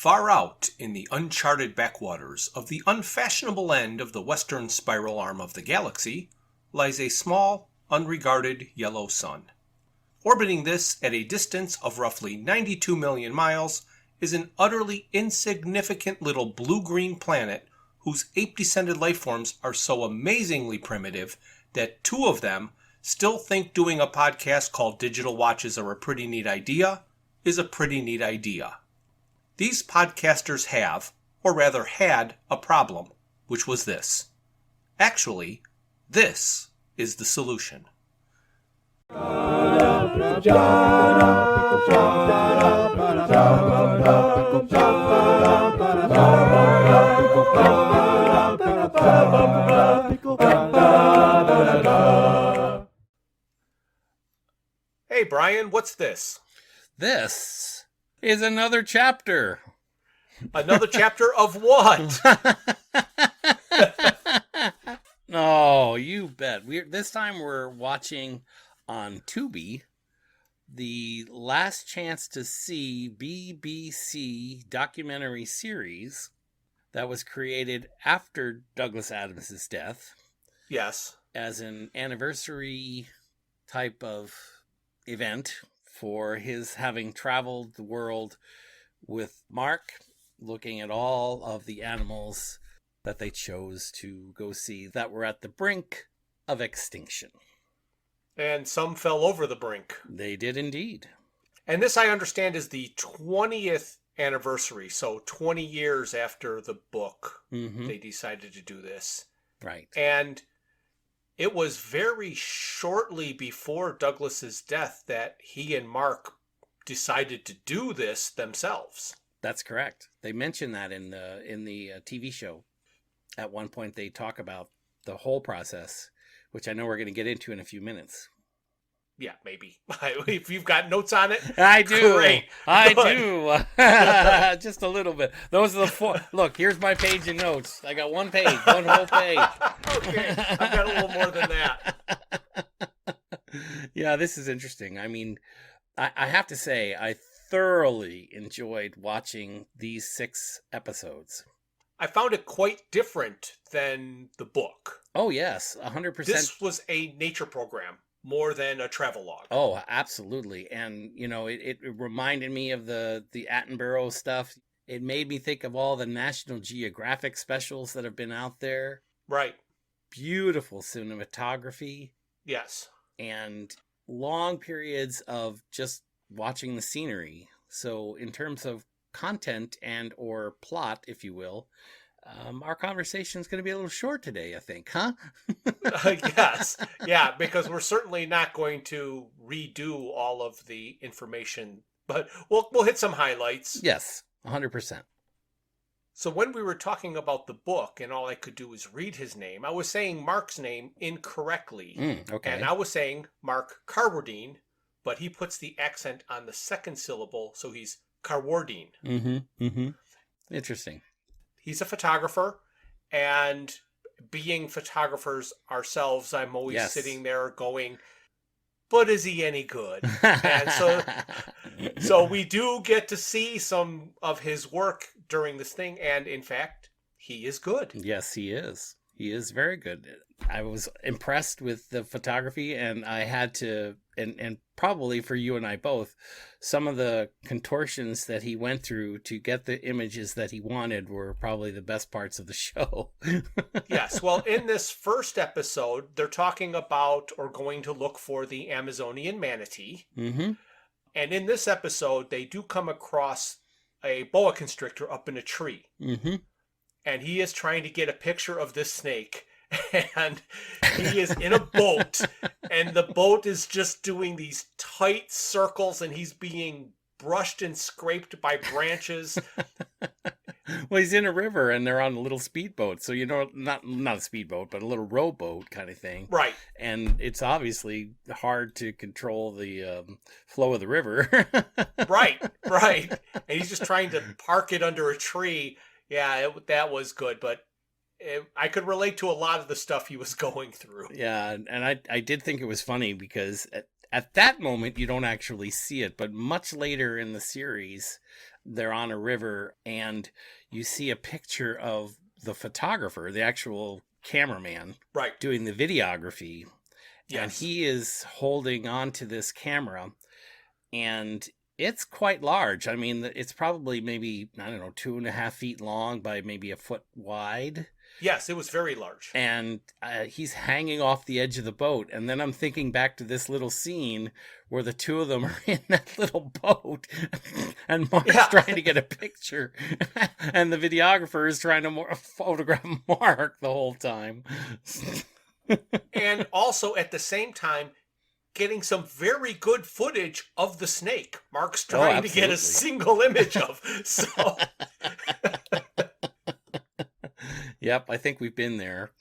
Far out in the uncharted backwaters of the unfashionable end of the western spiral arm of the galaxy lies a small, unregarded yellow sun. Orbiting this at a distance of roughly 92 million miles is an utterly insignificant little blue-green planet whose ape-descended lifeforms are so amazingly primitive that two of them still think doing a podcast called Digital Watches Are a Pretty Neat Idea is a pretty neat idea. These podcasters have, or rather had, a problem, which was this. Actually, this is the solution. Hey, Bryan, what's this? This is another chapter. Another chapter of what? Oh, you bet. This time we're watching on Tubi the Last Chance to See BBC documentary series that was created after Douglas Adams' death. Yes. As an anniversary type of event for his having traveled the world with Mark, looking at all of the animals that they chose to go see that were at the brink of extinction. And some fell over the brink. They did indeed. And this, I understand, is the 20th anniversary. So 20 years after the book, they decided to do this. Right. And it was very shortly before Douglas's death that he and Mark decided to do this themselves. That's correct. They mentioned that in the TV show. At one point, they talk about the whole process, which I know we're going to get into in a few minutes. Yeah, maybe. If you've got notes on it, I do. Great. I do. Just a little bit. Those are the four. Look, here's my page of notes. I got one page, one whole page. Okay, I've got a little more than that. Yeah, this is interesting. I mean, I have to say, I thoroughly enjoyed watching these 6 episodes. I found it quite different than the book. Oh, yes, 100%. This was a nature program more than a travelogue. Oh, absolutely. And, you know, it reminded me of the Attenborough stuff. It made me think of all the National Geographic specials that have been out there. Right. Beautiful cinematography. Yes. And long periods of just watching the scenery. So in terms of content and or plot, if you will, our conversation is going to be a little short today, I think, huh? Yes. Yeah, because we're certainly not going to redo all of the information, but we'll hit some highlights. Yes, 100%. So when we were talking about the book and all I could do was read his name, I was saying Mark's name incorrectly. Okay. And I was saying Mark Carwardine, but he puts the accent on the second syllable, so he's Carwardine. Interesting. He's a photographer, and being photographers ourselves, I'm always sitting there going, but is he any good? And so we do get to see some of his work during this thing, and in fact, he is good. Yes, he is. He is very good. I was impressed with the photography, and I had to, and probably for you and I both, some of the contortions that he went through to get the images that he wanted were probably the best parts of the show. Yes. Well, in this first episode, they're talking about or going to look for the Amazonian manatee. And in this episode, they do come across a boa constrictor up in a tree. And he is trying to get a picture of this snake. And he is in a boat. And the boat is just doing these tight circles. And he's being brushed and scraped by branches. Well, he's in a river and they're on a little speedboat. So, you know, not a speedboat, but a little rowboat kind of thing. Right. And it's obviously hard to control the flow of the river. Right. And he's just trying to park it under a tree. Yeah, that was good. But I could relate to a lot of the stuff he was going through. Yeah, and I did think it was funny because at that moment you don't actually see it, but much later in the series, they're on a river and you see a picture of the photographer, the actual cameraman, Right. doing the videography. Yes. And he is holding on to this camera, and it's quite large. I mean, it's probably maybe, I don't know, 2.5 feet long by maybe a foot wide. Yes, it was very large. And he's hanging off the edge of the boat. And then I'm thinking back to this little scene where the two of them are in that little boat and Mark's trying to get a picture. And the videographer is trying to photograph Mark the whole time. And also at the same time, getting some very good footage of the snake Mark's trying to get a single image of. So... Yep, I think we've been there.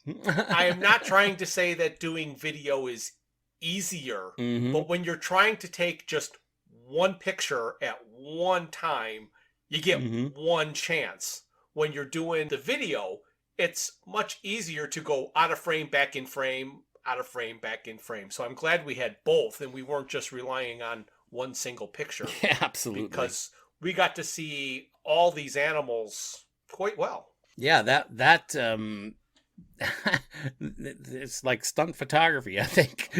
I am not trying to say that doing video is easier, but when you're trying to take just one picture at one time, you get one chance. When you're doing the video, it's much easier to go out of frame, back in frame, out of frame, back in frame. So I'm glad we had both and we weren't just relying on one single picture. Yeah, absolutely. Because we got to see all these animals quite well. Yeah, that it's like stunt photography, I think.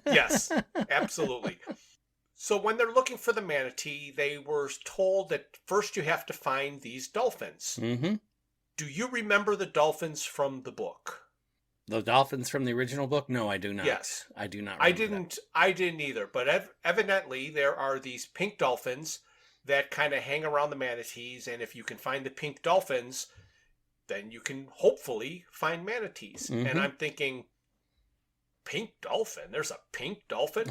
Yes, absolutely. So when they're looking for the manatee, they were told that first you have to find these dolphins. Mm-hmm. Do you remember the dolphins from the book? The dolphins from the original book? No, I do not. Yes. I do not remember I didn't either, but evidently there are these pink dolphins that kind of hang around the manatees, and if you can find the pink dolphins, then you can hopefully find manatees. And I'm thinking, pink dolphin? There's a pink dolphin?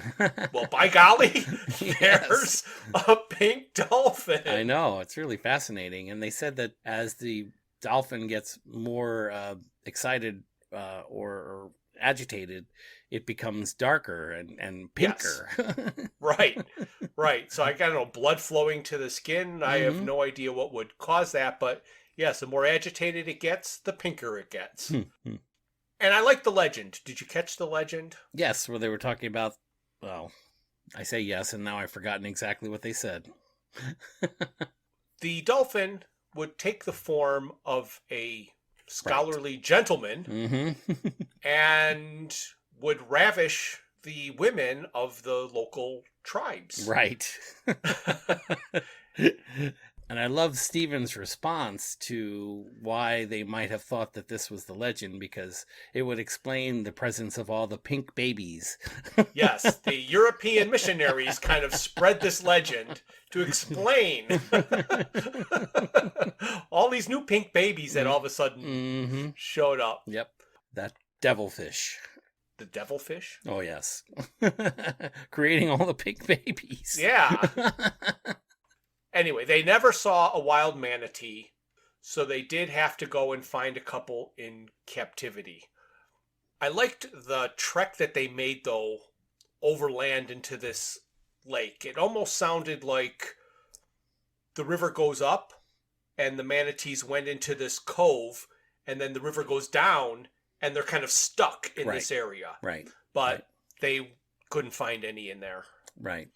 Well, by golly, there's a pink dolphin. I know. It's really fascinating. And they said that as the dolphin gets more excited or agitated, it becomes darker and pinker. Yes. Right. So I got blood flowing to the skin. I have no idea what would cause that, but yes, the more agitated it gets, the pinker it gets. And I like the legend. Did you catch the legend? Yes, where they were talking about, well, I say yes, and now I've forgotten exactly what they said. The dolphin would take the form of a scholarly gentleman and would ravish the women of the local tribes. Right. And I love Stephen's response to why they might have thought that this was the legend, because it would explain the presence of all the pink babies. Yes, the European missionaries kind of spread this legend to explain all these new pink babies that all of a sudden showed up. Yep, that devilfish. The devilfish? Oh, yes. Creating all the pink babies. Yeah. Anyway, they never saw a wild manatee, so they did have to go and find a couple in captivity. I liked the trek that they made, though, overland into this lake. It almost sounded like the river goes up, and the manatees went into this cove, and then the river goes down, and they're kind of stuck in this area. Right. But they couldn't find any in there. Right.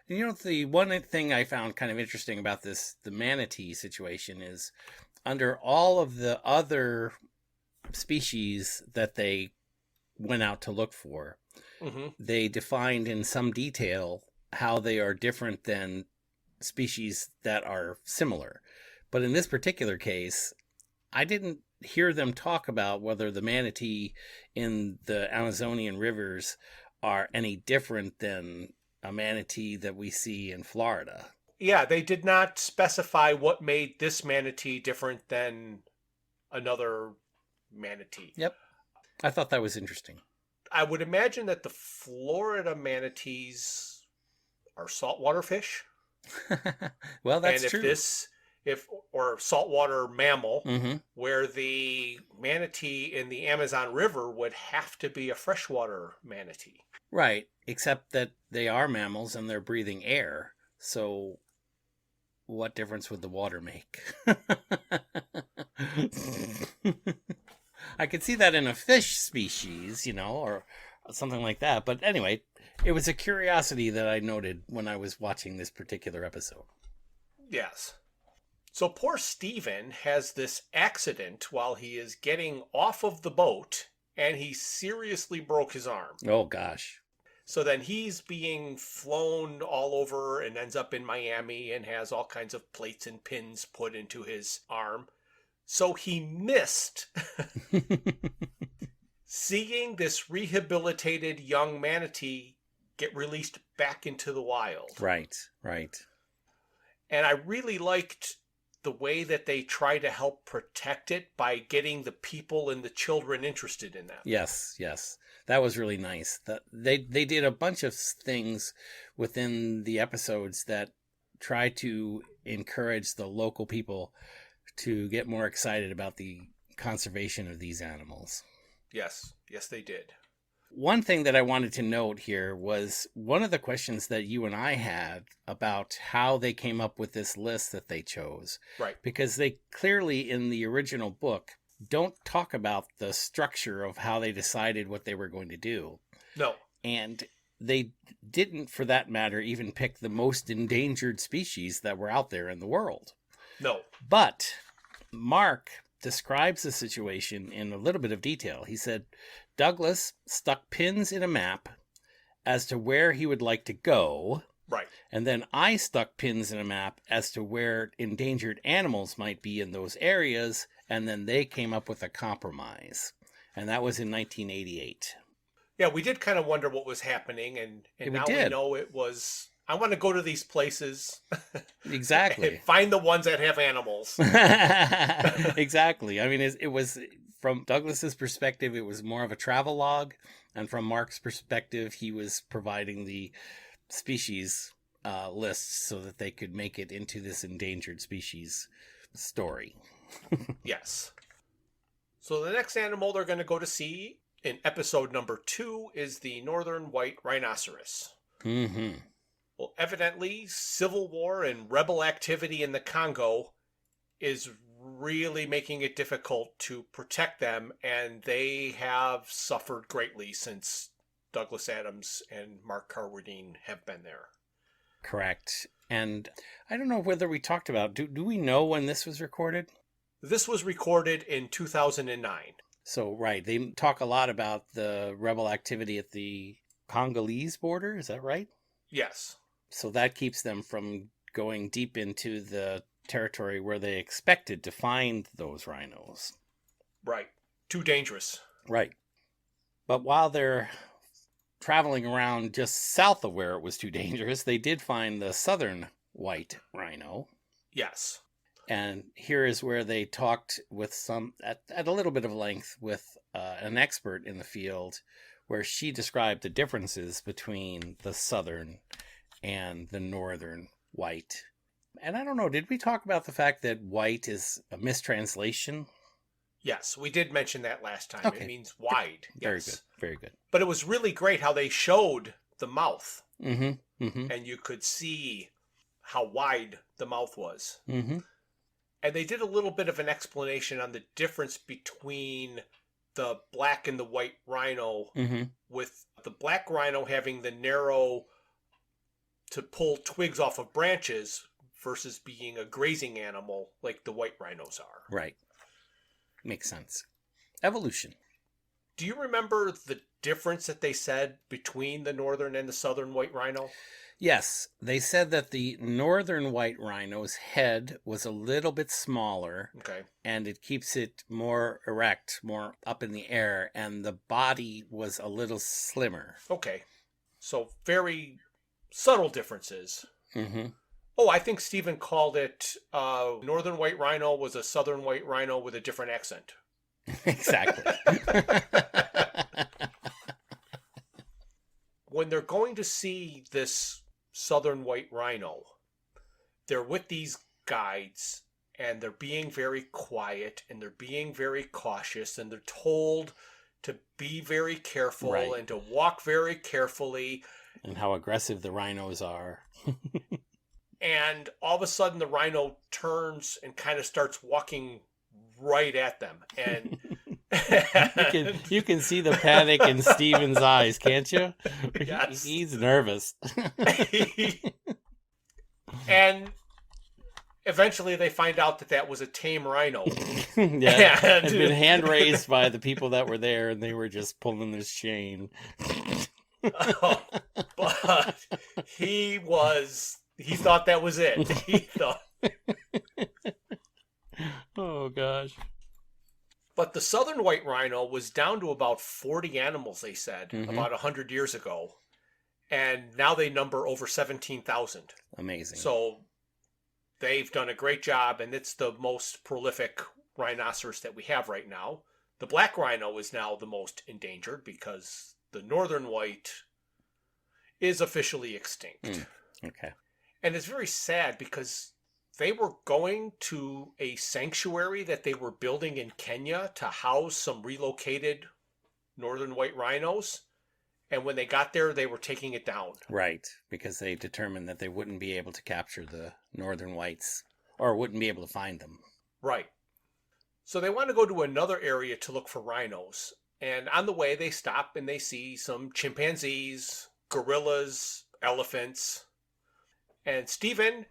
You know, the one thing I found kind of interesting about the manatee situation is under all of the other species that they went out to look for, they defined in some detail how they are different than species that are similar. But in this particular case, I didn't hear them talk about whether the manatee in the Amazonian rivers are any different than a manatee that we see in Florida. Yeah, they did not specify what made this manatee different than another manatee. Yep. I thought that was interesting. I would imagine that the Florida manatees are saltwater fish. Well, that's true. Or saltwater mammal, where the manatee in the Amazon River would have to be a freshwater manatee. Right, except that they are mammals and they're breathing air. So what difference would the water make? I could see that in a fish species, or something like that. But anyway, it was a curiosity that I noted when I was watching this particular episode. Yes. So poor Stephen has this accident while he is getting off of the boat, and he seriously broke his arm. Oh, gosh. So then he's being flown all over and ends up in Miami and has all kinds of plates and pins put into his arm. So he missed seeing this rehabilitated young manatee get released back into the wild. Right. And I really liked the way that they try to help protect it by getting the people and the children interested in them. Yes. That was really nice. They did a bunch of things within the episodes that try to encourage the local people to get more excited about the conservation of these animals. Yes, they did. One thing that I wanted to note here was one of the questions that you and I had about how they came up with this list that they chose. Right. Because they clearly, in the original book, don't talk about the structure of how they decided what they were going to do. No. And they didn't, for that matter, even pick the most endangered species that were out there in the world. No. But Mark describes the situation in a little bit of detail. He said, Douglas stuck pins in a map as to where he would like to go. Right. And then I stuck pins in a map as to where endangered animals might be in those areas. And then they came up with a compromise. And that was in 1988. Yeah, we did kind of wonder what was happening. And now we know it was, I want to go to these places. Exactly. And find the ones that have animals. Exactly. I mean, it was, from Douglas's perspective, it was more of a travel log. And from Mark's perspective, he was providing the species lists so that they could make it into this endangered species story. Yes. So the next animal they're going to go to see in episode number 2 is the northern white rhinoceros. Mm-hmm. Well, evidently, civil war and rebel activity in the Congo is really making it difficult to protect them, and they have suffered greatly since Douglas Adams and Mark Carwardine have been there. Correct. And I don't know whether we talked about, do we know when this was recorded? This was recorded in 2009. So, right. They talk a lot about the rebel activity at the Congolese border. Is that right? Yes. So that keeps them from going deep into the territory where they expected to find those rhinos. Right. Too dangerous. Right. But while they're traveling around just south of where it was too dangerous, they did find the southern white rhino. Yes. And here is where they talked with at a little bit of length with an expert in the field, where she described the differences between the southern and the northern white. And I don't know, did we talk about the fact that white is a mistranslation? Yes, we did mention that last time. Okay. It means wide. Very Yes. good, very good. But it was really great how they showed the mouth. Mm-hmm, mm-hmm. And you could see how wide the mouth was. Mm-hmm. And they did a little bit of an explanation on the difference between the black and the white rhino, Mm-hmm. with the black rhino having the narrow to pull twigs off of branches versus being a grazing animal like the white rhinos are. Right. Makes sense. Evolution. Do you remember the difference that they said between the northern and the southern white rhino? Yes, they said that the northern white rhino's head was a little bit smaller. Okay. And it keeps it more erect, more up in the air, and the body was a little slimmer. Okay. So very subtle differences. Mm-hmm. Oh, I think Stephen called it northern white rhino was a southern white rhino with a different accent. Exactly. When they're going to see this southern white rhino, they're with these guides, and they're being very quiet, and they're being very cautious, and they're told to be very careful, Right. and to walk very carefully. And how aggressive the rhinos are. And all of a sudden the rhino turns and kind of starts walking right at them. And you can see the panic in Steven's eyes, can't you? Yes. He's nervous. And eventually they find out that that was a tame rhino. Yeah, And had been hand raised by the people that were there, and they were just pulling this chain. But he thought that was it. He thought. Oh gosh. But the southern white rhino was down to about 40 animals, they said, about 100 years ago. And now they number over 17,000. Amazing. So they've done a great job, and it's the most prolific rhinoceros that we have right now. The black rhino is now the most endangered because the northern white is officially extinct. Okay. And it's very sad because they were going to a sanctuary that they were building in Kenya to house some relocated northern white rhinos. And when they got there, they were taking it down. Right, because they determined that they wouldn't be able to capture the northern whites, or wouldn't be able to find them. Right. So they want to go to another area to look for rhinos. And on the way, they stop and they see some chimpanzees, gorillas, elephants. And Stephen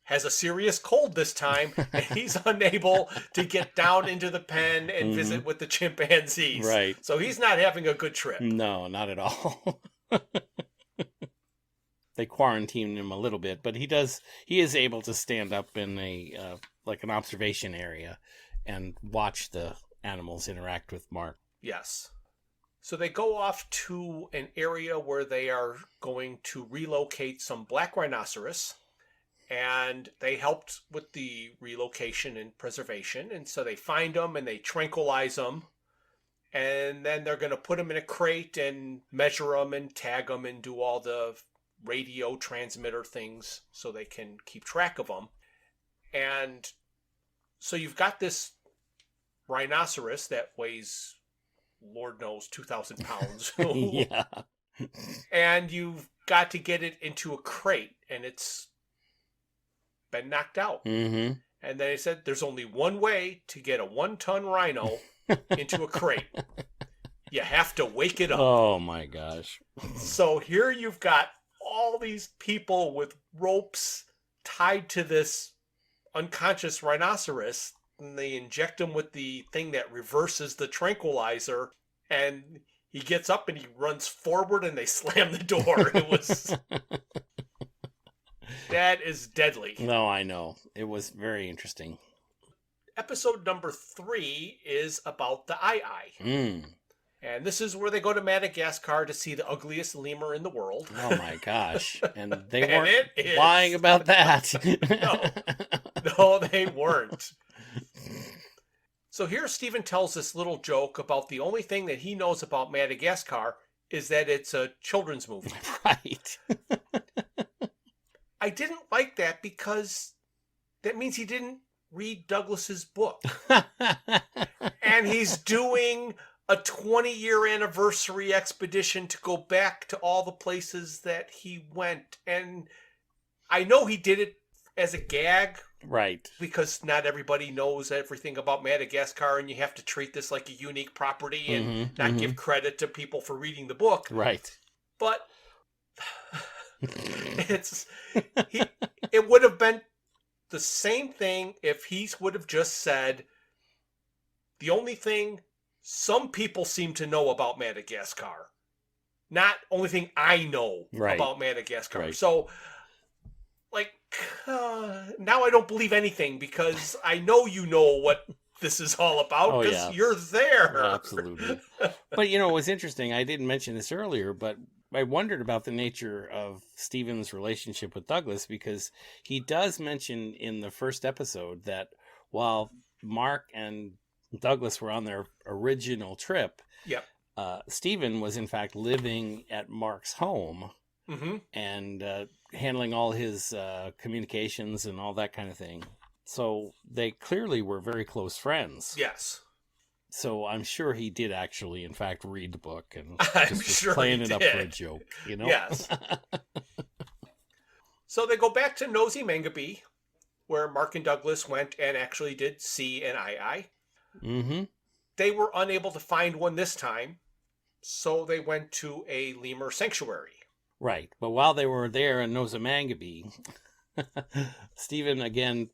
has a serious cold this time, and he's unable to get down into the pen and visit with the chimpanzees. Right. So he's not having a good trip. No, not at all. They quarantine him a little bit, but he is able to stand up in a like an observation area and watch the animals interact with Mark. Yes. So they go off to an area where they are going to relocate some black rhinoceros. And they helped with the relocation and preservation. And so they find them and they tranquilize them. And then they're going to put them in a crate and measure them and tag them and do all the radio transmitter things so they can keep track of them. And so you've got this rhinoceros that weighs, Lord knows, 2,000 pounds. Yeah. And you've got to get it into a crate. And it's been knocked out. Mm-hmm. And they said there's only one way to get a 1-ton rhino into a crate. You have to wake it up. Oh my gosh. So here you've got all these people with ropes tied to this unconscious rhinoceros, and they inject him with the thing that reverses the tranquilizer, and he gets up and he runs forward and they slam the door. It was... That is deadly. No, I know. It was very interesting. Episode number 3 is about the ii. And this is where they go to Madagascar to see the ugliest lemur in the world. Oh my gosh. And they weren't lying about that. No, they weren't. So here Stephen tells this little joke about the only thing that he knows about Madagascar is that it's a children's movie. Right. I didn't like that because that means he didn't read Douglas's book. And he's doing a 20-year anniversary expedition to go back to all the places that he went. And I know he did it as a gag. Right. Because not everybody knows everything about Madagascar, and you have to treat this like a unique property and not give credit to people for reading the book. Right. But... it would have been the same thing if he would have just said the only thing some people seem to know about Madagascar, not only thing I know about Madagascar. Right. So like now I don't believe anything because I know you know what this is all about because you're there. Absolutely. But you know, it was interesting. I didn't mention this earlier, but I wondered about the nature of Stephen's relationship with Douglas because he does mention in the first episode that while Mark and Douglas were on their original trip, Stephen was in fact living at Mark's home and handling all his communications and all that kind of thing. So they clearly were very close friends. Yes. So I'm sure he did actually, in fact, read the book and I'm sure playing it did. up for a joke, you know? Yes. So they go back to Nosy Mangabey, where Mark and Douglas went and actually did see an ii. They were unable to find one this time, so they went to a lemur sanctuary. Right. But while they were there in Nosy Mangabey, Stephen, again,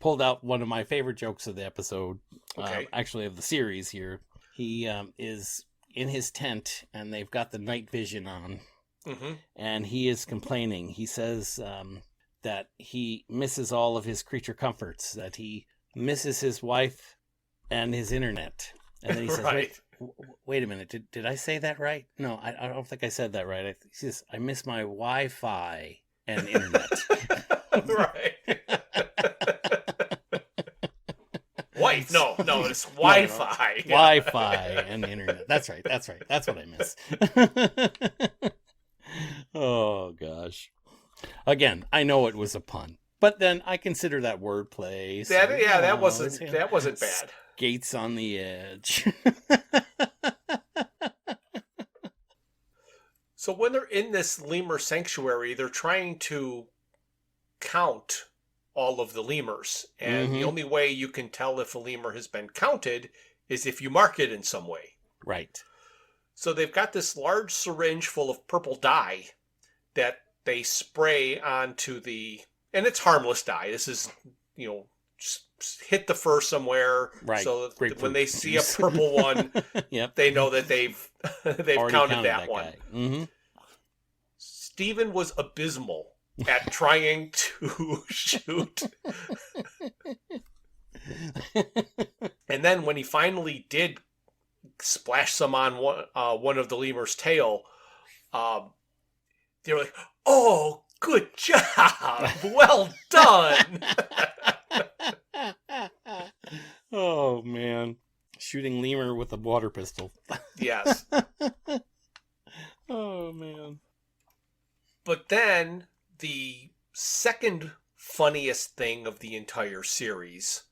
pulled out one of my favorite jokes of the episode, Okay. actually of the series here. He is in his tent, and they've got the night vision on, Mm-hmm. and he is complaining. He says that he misses all of his creature comforts, that he misses his wife and his internet. And then he says, Right. wait a minute, did I say that right? No, I don't think I said that right. He says, I miss my Wi-Fi and internet. Right. Wife? No, it's Wi-Fi. No. Wi-Fi and internet. That's right. That's what I miss. Oh, gosh. Again, I know it was a pun, but then I consider that wordplay. So, That wasn't bad. Skates on the edge. So when they're in this lemur sanctuary, they're trying to count all of the lemurs. And the only way you can tell if a lemur has been counted is if you mark it in some way. Right. So they've got this large syringe full of purple dye that they spray onto and it's harmless dye. This is, just hit the fur somewhere. Right. So that when they see a juice. purple one, Yep. they know that they've counted that one. Mm-hmm. Stephen was abysmal at trying to shoot. And then when he finally did splash some on one of the lemur's tail, they were like, "Oh, good job! Well done!" Oh, man. Shooting lemur with a water pistol. Yes. Oh, man. But then the second funniest thing of the entire series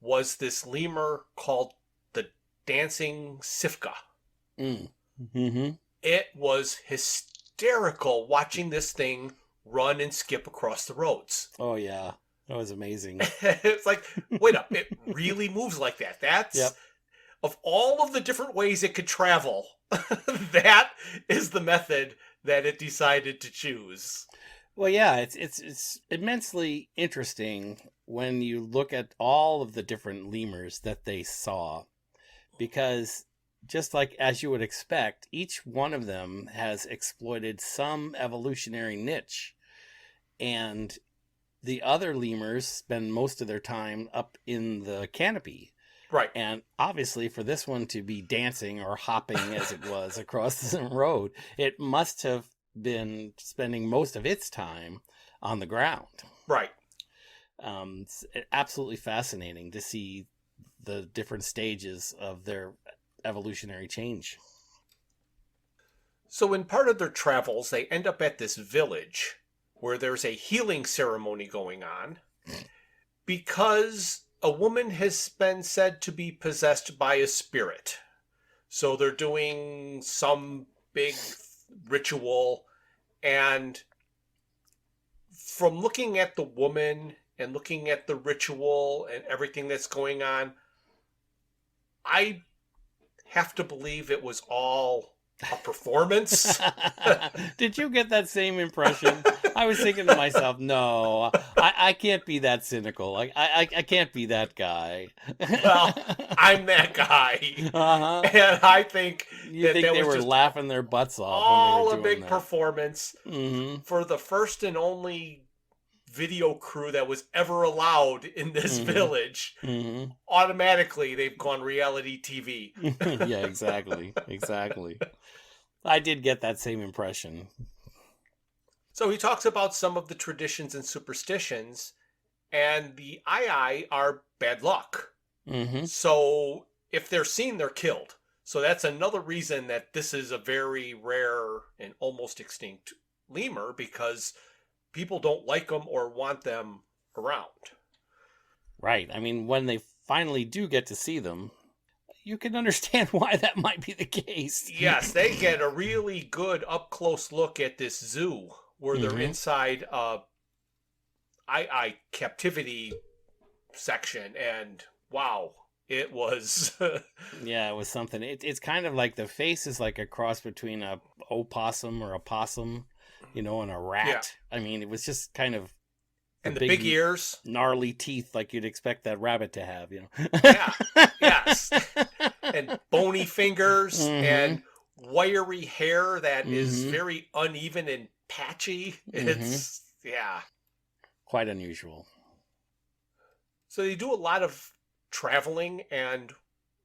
was this lemur called the Dancing Sifka. Mm-hmm. It was hysterical watching this thing run and skip across the roads. Oh, yeah. That was amazing. It's like, wait up, it really moves like that. That's, Yep. Of all of the different ways it could travel, that is the method that it decided to choose. Well, yeah, it's immensely interesting when you look at all of the different lemurs that they saw, because just like as you would expect, each one of them has exploited some evolutionary niche, and the other lemurs spend most of their time up in the canopy. Right. And obviously for this one to be dancing or hopping as it was across the road, it must have been spending most of its time on the ground. Right. It's absolutely fascinating to see the different stages of their evolutionary change. So in part of their travels, they end up at this village where there's a healing ceremony going on because a woman has been said to be possessed by a spirit. So they're doing some big ritual, and from looking at the woman and looking at the ritual and everything that's going on, I have to believe it was all a performance. Did you get that same impression? I was thinking to myself, no, I can't be that cynical. I can't be that guy. Well, I'm that guy. Uh-huh. And I think You think that they was were just laughing their butts off all when a they were doing big that. performance Mm-hmm. for the first and only video crew that was ever allowed in this village. Mm-hmm. Automatically, they've gone reality TV. Yeah, exactly. I did get that same impression. So he talks about some of the traditions and superstitions, and the aye are bad luck. Mm-hmm. So if they're seen, they're killed. So that's another reason that this is a very rare and almost extinct lemur, because people don't like them or want them around. Right. I mean, when they finally do get to see them, you can understand why that might be the case. Yes, they get a really good up-close look at this zoo where they're inside eye captivity section, and wow, it was... Yeah, it was something. It's kind of like the face is like a cross between a opossum or a possum, and a rat. Yeah. I mean, it was just kind of And the big ears. Gnarly teeth like you'd expect that rabbit to have, Yeah, yes. And bony fingers Mm-hmm. and wiry hair that is Mm-hmm. very uneven and patchy. Mm-hmm. It's, yeah. Quite unusual. So they do a lot of traveling, and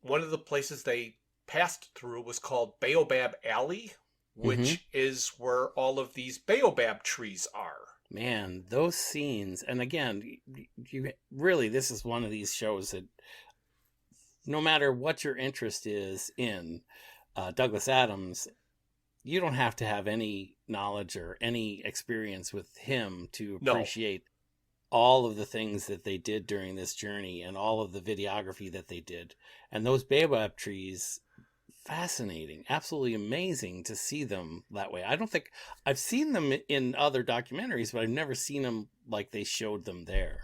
one of the places they passed through was called Baobab Alley, which is where all of these baobab trees are. Man, those scenes, and again, you really, this is one of these shows that no matter what your interest is in Douglas Adams, you don't have to have any knowledge or any experience with him to appreciate all of the things that they did during this journey and all of the videography that they did. And those baobab trees, fascinating, absolutely amazing to see them that way. I don't think I've seen them in other documentaries, but I've never seen them like they showed them there.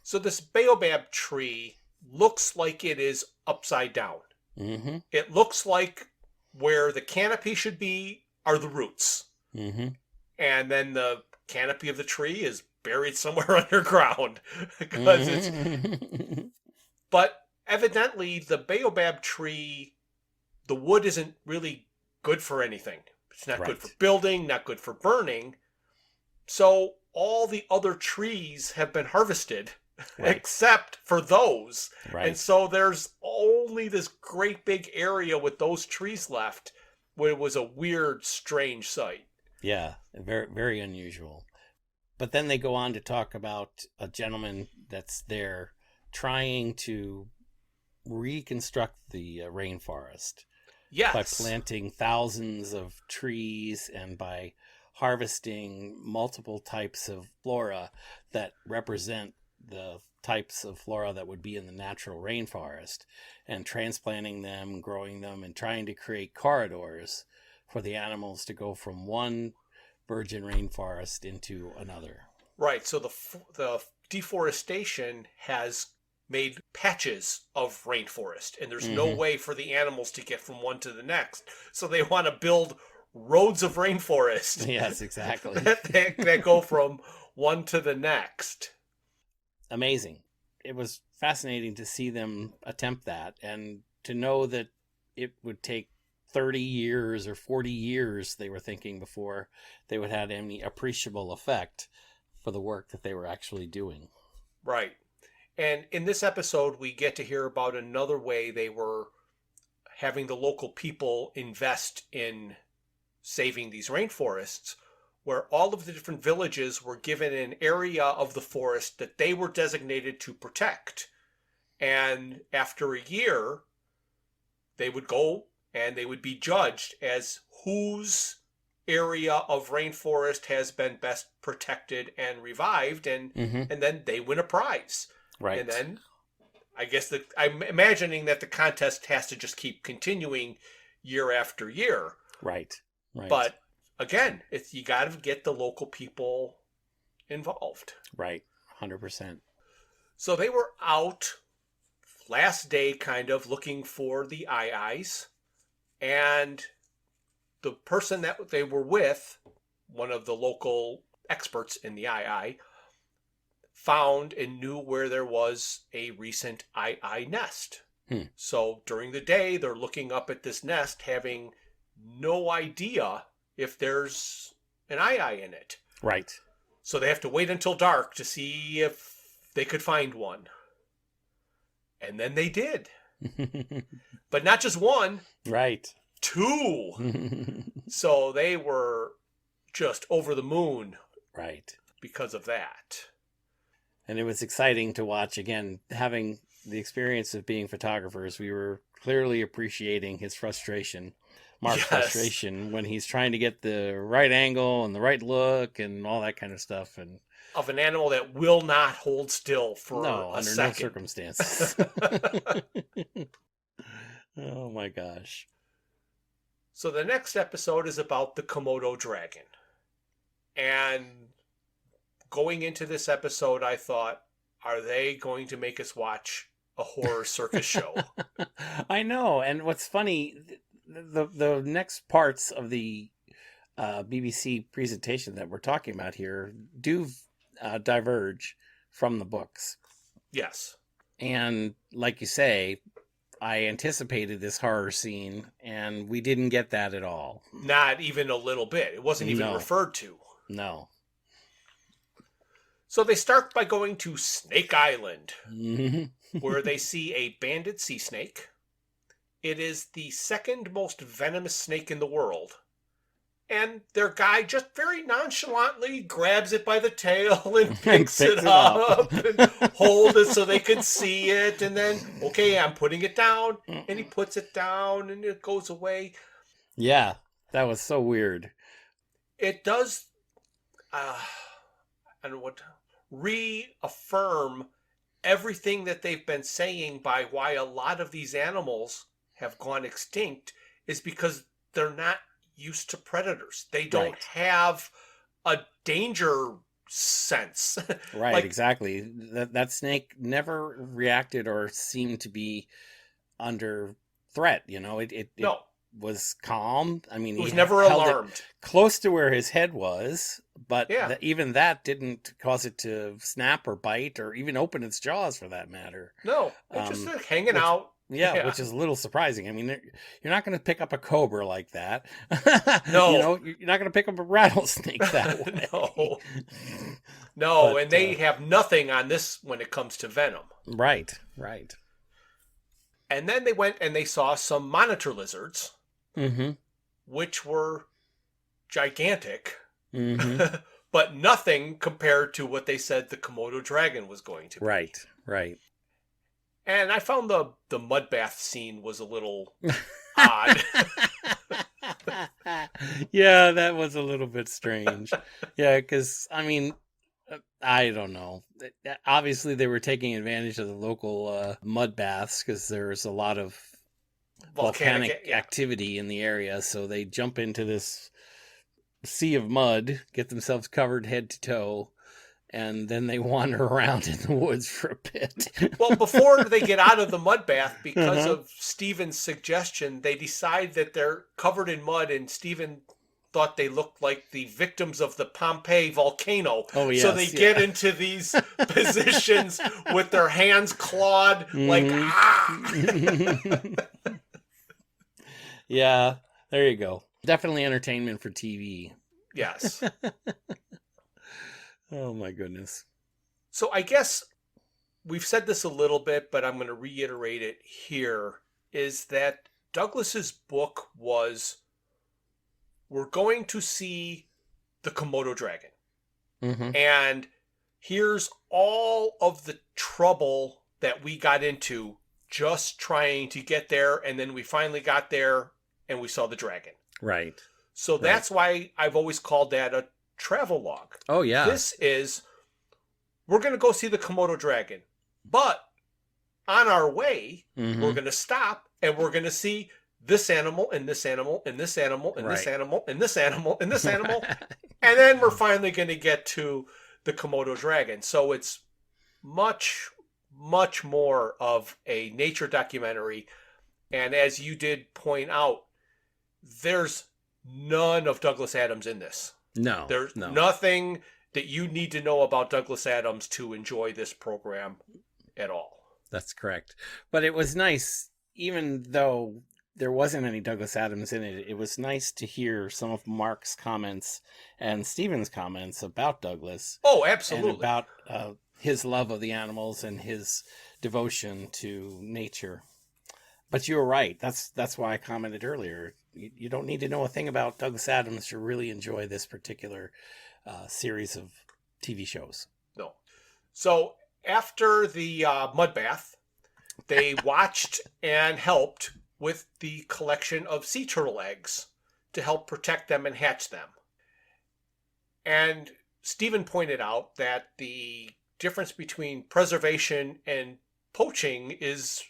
So this baobab tree looks like it is upside down. Mm-hmm. It looks like where the canopy should be are the roots. Mm-hmm. And then the canopy of the tree is buried somewhere underground. Because it's... But evidently the baobab tree, the wood isn't really good for anything. It's not good for building, not good for burning. So all the other trees have been harvested except for those. And so there's only this great big area with those trees left where it was a weird, strange sight. Yeah, very, very unusual. But then they go on to talk about a gentleman that's there trying to reconstruct the rainforest. Yes. By planting thousands of trees and by harvesting multiple types of flora that represent the types of flora that would be in the natural rainforest, and transplanting them, growing them, and trying to create corridors for the animals to go from one virgin rainforest into another. Right. So the deforestation has made patches of rainforest, and there's no way for the animals to get from one to the next. So they want to build roads of rainforest. Yes, exactly. that go from one to the next. Amazing. It was fascinating to see them attempt that, and to know that it would take 30 years or 40 years, they were thinking, before they would have any appreciable effect for the work that they were actually doing. Right. And in this episode, we get to hear about another way they were having the local people invest in saving these rainforests, where all of the different villages were given an area of the forest that they were designated to protect. And after a year, they would go and they would be judged as whose area of rainforest has been best protected and revived, and then they win a prize. Right. And then I guess I'm imagining that the contest has to just keep continuing year after year. Right. But again, you got to get the local people involved. Right. 100%. So they were out last day kind of looking for the eyes, and the person that they were with, one of the local experts in the found and knew where there was a recent nest. So during the day, they're looking up at this nest, having no idea if there's an in it. Right. So they have to wait until dark to see if they could find one. And then they did. But not just one. Right. 2. So they were just over the moon. Right. Because of that. And it was exciting to watch, again, having the experience of being photographers. We were clearly appreciating his frustration, Mark's frustration, when he's trying to get the right angle and the right look and all that kind of stuff. And of an animal that will not hold still for a second. No circumstances. Oh my gosh. So the next episode is about the Komodo dragon. And going into this episode, I thought, are they going to make us watch a horror circus show? I know. And what's funny, the next parts of the BBC presentation that we're talking about here do diverge from the books. Yes. And like you say, I anticipated this horror scene, and we didn't get that at all. Not even a little bit. It wasn't even referred to. No. So they start by going to Snake Island, Mm-hmm. where they see a banded sea snake. It is the second most venomous snake in the world. And their guy just very nonchalantly grabs it by the tail and picks it up and holds it so they can see it. And then, okay, I'm putting it down. And he puts it down and it goes away. Yeah, that was so weird. It does, I don't know what, reaffirm everything that they've been saying by why a lot of these animals have gone extinct is because they're not used to predators. They don't have a danger sense. Right, like, exactly. That snake never reacted or seemed to be under threat. It was calm. I mean, it was never alarmed. Close to where his head was, but even that didn't cause it to snap or bite or even open its jaws, for that matter. No, it's just hanging out. Yeah, which is a little surprising. I mean, you're not going to pick up a cobra like that. No. You're not going to pick up a rattlesnake that way. No, but, and they have nothing on this when it comes to venom. Right. And then they went and they saw some monitor lizards, which were gigantic, but nothing compared to what they said the Komodo dragon was going to be. Right. And I found the mud bath scene was a little odd. Yeah, that was a little bit strange. Yeah, because, I mean, I don't know. Obviously, they were taking advantage of the local mud baths because there's a lot of volcanic activity in the area. So they jump into this sea of mud, get themselves covered head to toe, and then they wander around in the woods for a bit. Well, before they get out of the mud bath, because of Stephen's suggestion, they decide that they're covered in mud, and Stephen thought they looked like the victims of the Pompeii volcano. Oh, yes, so they get into these positions with their hands clawed, like, Yeah, there you go. Definitely entertainment for TV. Yes. Oh, my goodness. So I guess we've said this a little bit, but I'm going to reiterate it here, is that Douglas's book was, we're going to see the Komodo dragon. And here's all of the trouble that we got into just trying to get there, and then we finally got there and we saw the dragon. Right. So that's why I've always called that a travel log. Oh, yeah. This is, we're going to go see the Komodo dragon, but on our way, we're going to stop and we're going to see this animal and this animal and this animal and this animal and this animal and this animal. And then we're finally going to get to the Komodo dragon. So it's much, much more of a nature documentary. And as you did point out, there's none of Douglas Adams in this. No. There's nothing that you need to know about Douglas Adams to enjoy this program at all. That's correct. But it was nice, even though there wasn't any Douglas Adams in it, it was nice to hear some of Mark's comments and Stephen's comments about Douglas. Oh, absolutely. And about his love of the animals and his devotion to nature. But you were right. That's why I commented earlier. You don't need to know a thing about Douglas Adams to really enjoy this particular series of TV shows. No. So after the mud bath, they watched and helped with the collection of sea turtle eggs to help protect them and hatch them. And Stephen pointed out that the difference between preservation and poaching is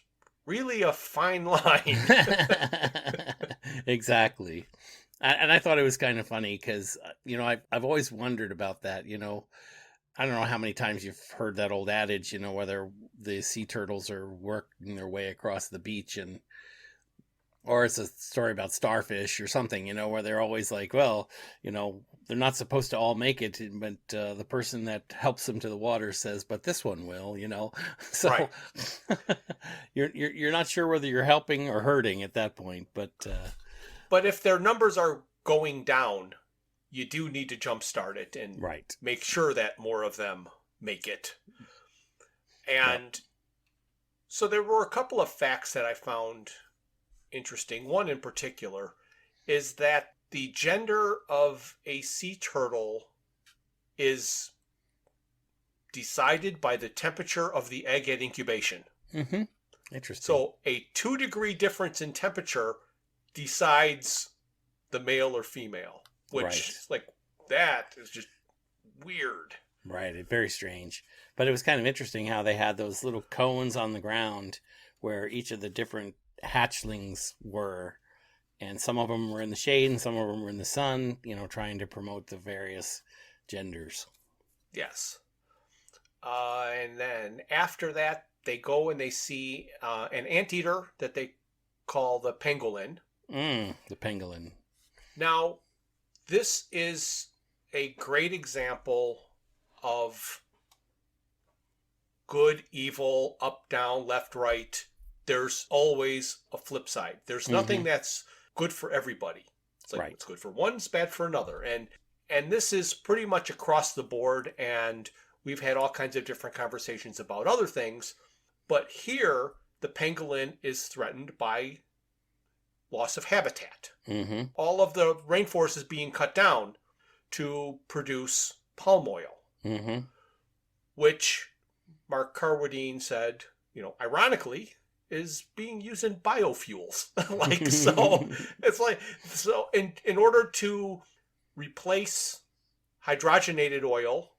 really a fine line. Exactly. And I thought it was kind of funny because, I've always wondered about that. I don't know how many times you've heard that old adage, whether the sea turtles are working their way across the beach and Or it's a story about starfish or something, where they're always like, well, they're not supposed to all make it, but the person that helps them to the water says, but this one will, So Right. you're not sure whether you're helping or hurting at that point, but But if their numbers are going down, you do need to jumpstart it and right. make sure that more of them make it. And so there were a couple of facts that I found interesting. One in particular is that the gender of a sea turtle is decided by the temperature of the egg at incubation. Mm-hmm. Interesting. So a 2-degree difference in temperature decides the male or female, which that is just weird. Right. Very strange. But it was kind of interesting how they had those little cones on the ground where each of the different hatchlings were, and some of them were in the shade and some of them were in the sun, trying to promote the various genders. Yes. And then after that, they go and they see an anteater that they call the pangolin. The pangolin. Now, this is a great example of good, evil, up, down, left, right. There's always a flip side. There's nothing that's good for everybody. It's like what's good for one is bad for another. And this is pretty much across the board, and we've had all kinds of different conversations about other things. But here, the pangolin is threatened by loss of habitat. Mm-hmm. All of the rainforest is being cut down to produce palm oil, which Mark Carwardine said, ironically, is being used in biofuels. In order to replace hydrogenated oil,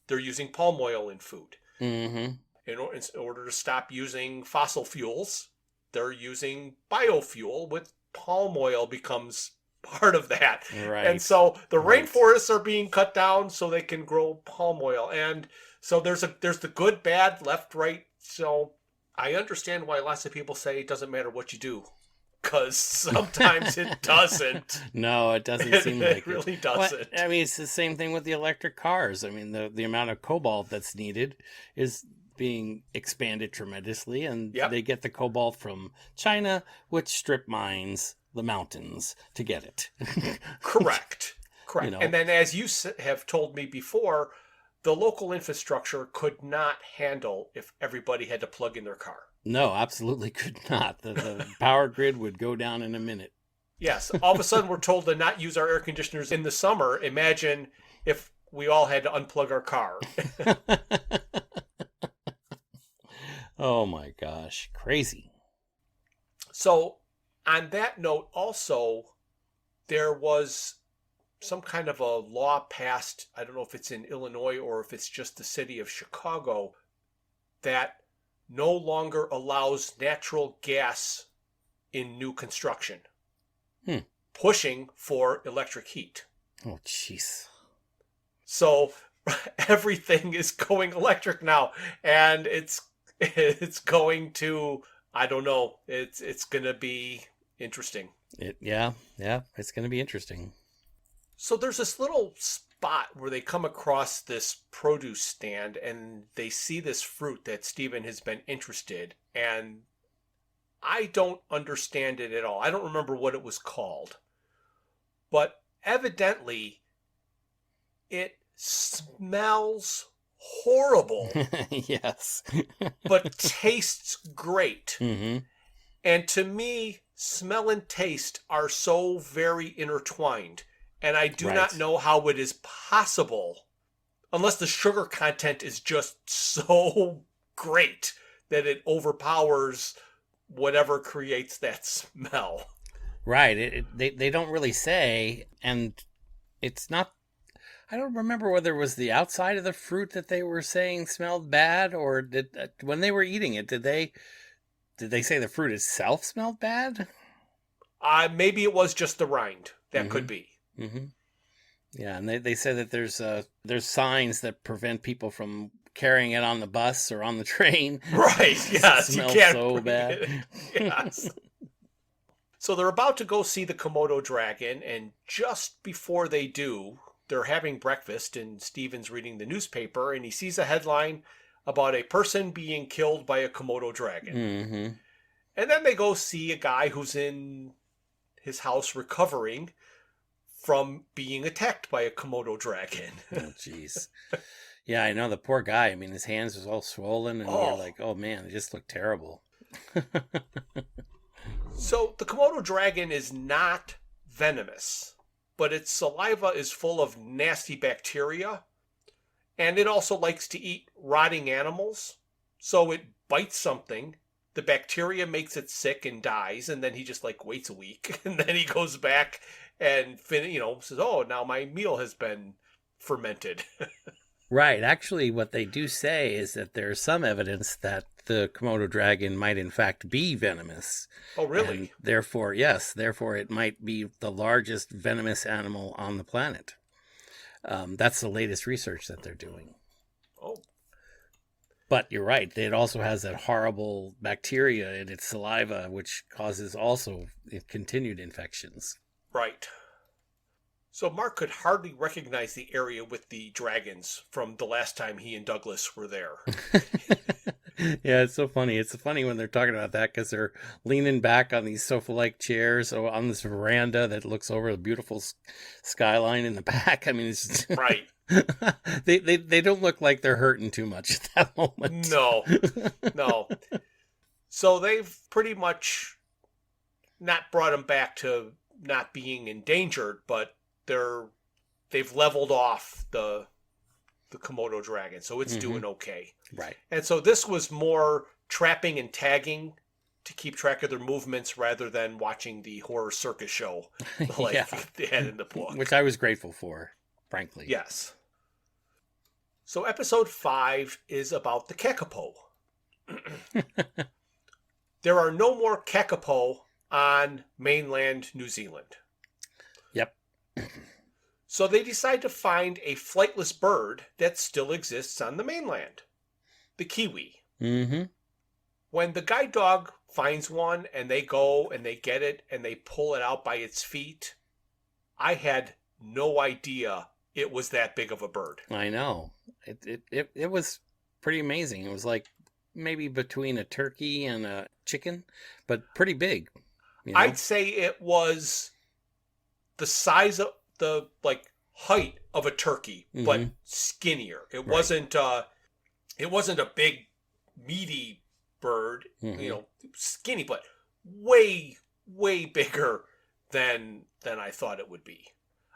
they're using palm oil in food. Mm-hmm. In order to stop using fossil fuels, they're using biofuel, with palm oil becomes part of that. Right. And so the rainforests are being cut down so they can grow palm oil. And so there's the good, bad, left, right. So I understand why lots of people say it doesn't matter what you do, because sometimes it doesn't. No, it doesn't seem like it really doesn't. Well, I mean, it's the same thing with the electric cars. I mean, the amount of cobalt that's needed is being expanded tremendously, and they get the cobalt from China, which strip mines the mountains to get it. Correct. And then, as you have told me before, the local infrastructure could not handle if everybody had to plug in their car. No, absolutely could not. The power grid would go down in a minute. Yes. All of a sudden, we're told to not use our air conditioners in the summer. Imagine if we all had to unplug our car. Oh my gosh. Crazy. So, on that note, also, there was some kind of a law passed, I don't know if it's in Illinois or if it's just the city of Chicago, that no longer allows natural gas in new construction, pushing for electric heat. Oh, jeez. So everything is going electric now, and it's going to, I don't know, it's going to be interesting. Yeah, it's going to be interesting. So there's this little spot where they come across this produce stand and they see this fruit that Stephen has been interested, and I don't understand it at all. I don't remember what it was called, but evidently it smells horrible. Yes. But tastes great. Mm-hmm. And to me, smell and taste are so very intertwined. And I do not know how it is possible, unless the sugar content is just so great that it overpowers whatever creates that smell. Right. They don't really say, and it's not, I don't remember whether it was the outside of the fruit that they were saying smelled bad, or when they were eating it, did they say the fruit itself smelled bad? Maybe it was just the rind. That could be. Mm-hmm. Yeah, and they say that there's signs that prevent people from carrying it on the bus or on the train. Right, yes. It smells you can't so bad. Yes. So they're about to go see the Komodo dragon, and just before they do, they're having breakfast, and Steven's reading the newspaper, and he sees a headline about a person being killed by a Komodo dragon. Mm-hmm. And then they go see a guy who's in his house recovering from being attacked by a Komodo dragon. Oh, jeez. Yeah, I know, the poor guy. I mean, his hands was all swollen, and you're like, oh man, it just looked terrible. So the Komodo dragon is not venomous, but its saliva is full of nasty bacteria, and it also likes to eat rotting animals. So it bites something, the bacteria makes it sick and dies, and then he just like waits a week, and then he goes back and says, "Oh, now my meal has been fermented." Right. Actually, what they do say is that there's some evidence that the Komodo dragon might in fact be venomous. Oh, really? And therefore, yes, therefore it might be the largest venomous animal on the planet. That's the latest research that they're doing. Oh. But you're right. It also has that horrible bacteria in its saliva, which causes also continued infections. Right. So Mark could hardly recognize the area with the dragons from the last time he and Douglas were there. Yeah, it's so funny. It's funny when they're talking about that because they're leaning back on these sofa-like chairs or on this veranda that looks over a beautiful skyline in the back. I mean, it's just... Right. they don't look like they're hurting too much at that moment. No. So they've pretty much not brought him back to not being endangered, but they've leveled off the Komodo dragon, so it's doing okay. Right. And so this was more trapping and tagging to keep track of their movements rather than watching the horror circus show like they had in the book. Which I was grateful for, frankly. Yes. So episode 5 is about the kakapo. There are no more kakapo on mainland New Zealand. Yep. So they decide to find a flightless bird that still exists on the mainland. The kiwi. Mm-hmm. When the guide dog finds one and they go and they get it and they pull it out by its feet, I had no idea it was that big of a bird. I know. It was pretty amazing. It was like maybe between a turkey and a chicken, but pretty big. You know? I'd say it was the size of the height of a turkey, but skinnier. It wasn't a big meaty bird, skinny, but way bigger than I thought it would be.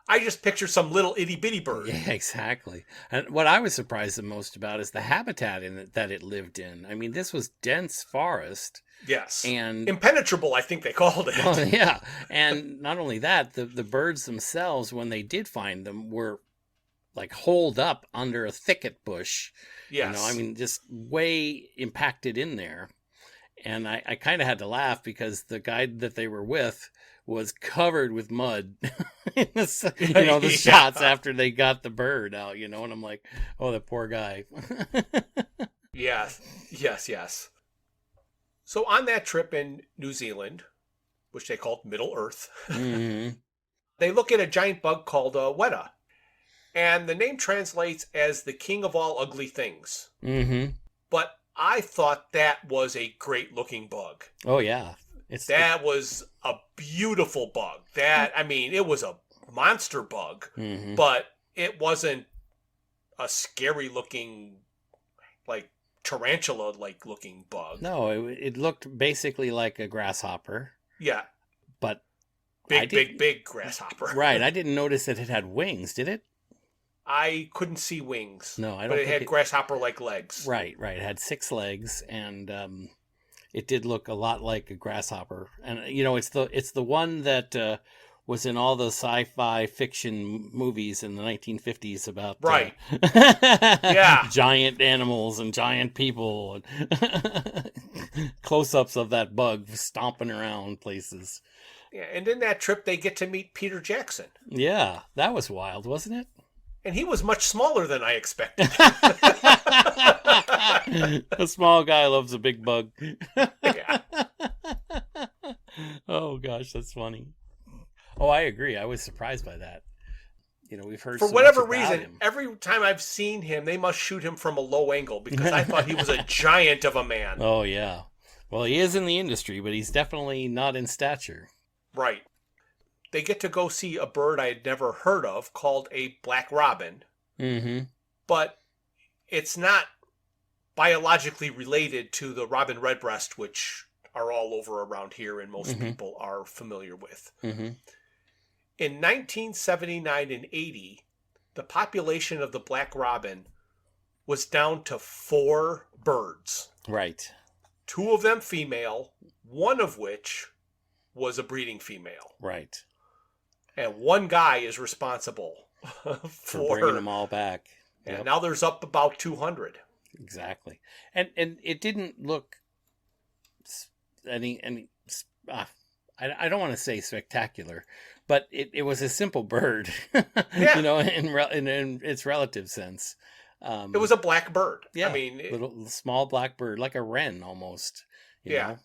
I just pictured some little itty bitty bird. Yeah, exactly. And what I was surprised the most about is the habitat that it lived in. I mean, this was dense forest. Yes. And impenetrable, I think they called it. Well, yeah. And not only that, the birds themselves, when they did find them, were like holed up under a thicket bush. Yes. I mean, just way impacted in there. And I kind of had to laugh because the guide that they were with was covered with mud in the shots after they got the bird out, and I'm like, oh, the poor guy. Yes. So on that trip in New Zealand, which they called Middle Earth, they look at a giant bug called a weta. And the name translates as the king of all ugly things. Mm-hmm. But I thought that was a great looking bug. Oh, yeah. That was a beautiful bug. It was a monster bug, but it wasn't a scary looking, tarantula-like looking bug. No, it looked basically like a grasshopper. Yeah. But big grasshopper. Right. I didn't notice that it had wings, did it? I couldn't see wings. No, I don't. But it had grasshopper-like legs. Right. It had 6 legs, and it did look a lot like a grasshopper. And it's the one that was in all the sci-fi fiction movies in the 1950s about yeah, giant animals and giant people, and close-ups of that bug stomping around places. Yeah, and in that trip they get to meet Peter Jackson. Yeah, that was wild, wasn't it? And he was much smaller than I expected. A small guy loves a big bug. Yeah. Oh gosh, that's funny. Oh, I agree. I was surprised by that. We've heard For so much whatever about reason, him. every time I've seen him, they must shoot him from a low angle because I thought he was a giant of a man. Oh yeah. Well, he is in the industry, but he's definitely not in stature. Right. They get to go see a bird I had never heard of called a black robin, Mm-hmm. but it's not biologically related to the robin redbreast, which are all over around here and most people are familiar with. Mm-hmm. In 1979 and 80, the population of the black robin was down to 4 birds. Right. 2 of them female, one of which was a breeding female. Right. And one guy is responsible for bringing them all back. And now there's up about 200. Exactly. And it didn't look I don't want to say spectacular, but it was a simple bird, in its relative sense. It was a black bird. Yeah, I mean, little small black bird, like a wren almost. You know?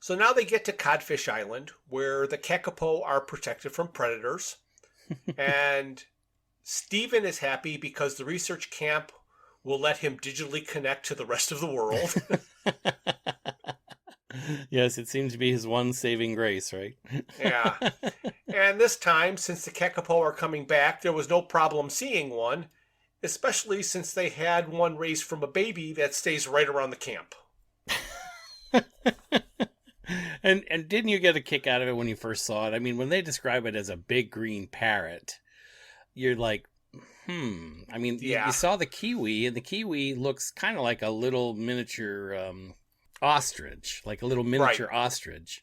So now they get to Codfish Island, where the kakapo are protected from predators, and Stephen is happy because the research camp will let him digitally connect to the rest of the world. Yes, it seems to be his one saving grace, right? Yeah. And this time, since the kakapo are coming back, there was no problem seeing one, especially since they had one raised from a baby that stays right around the camp. And didn't you get a kick out of it when you first saw it? I mean, when they describe it as a big green parrot, you're like, I mean, you saw the kiwi, and the kiwi looks kind of like a little miniature ostrich, like a little miniature ostrich.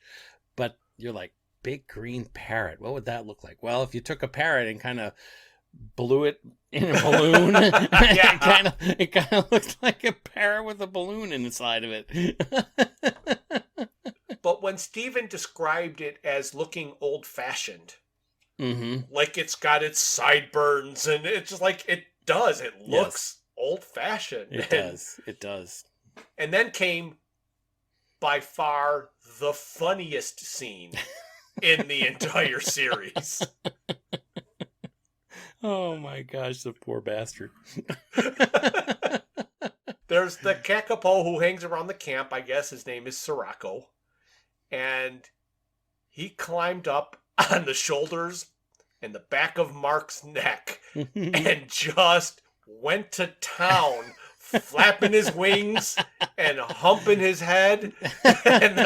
But you're like, big green parrot, what would that look like? Well, if you took a parrot and kind of blew it in a balloon, it kind of looked like a parrot with a balloon inside of it. But when Stephen described it as looking old-fashioned, like it's got its sideburns, and it's just like it does. It looks old-fashioned. It does. And then came, by far, the funniest scene in the entire series. Oh my gosh, the poor bastard. There's the kakapo who hangs around the camp. I guess his name is Sirocco. And he climbed up on the shoulders and the back of Mark's neck and just went to town, flapping his wings and humping his head. And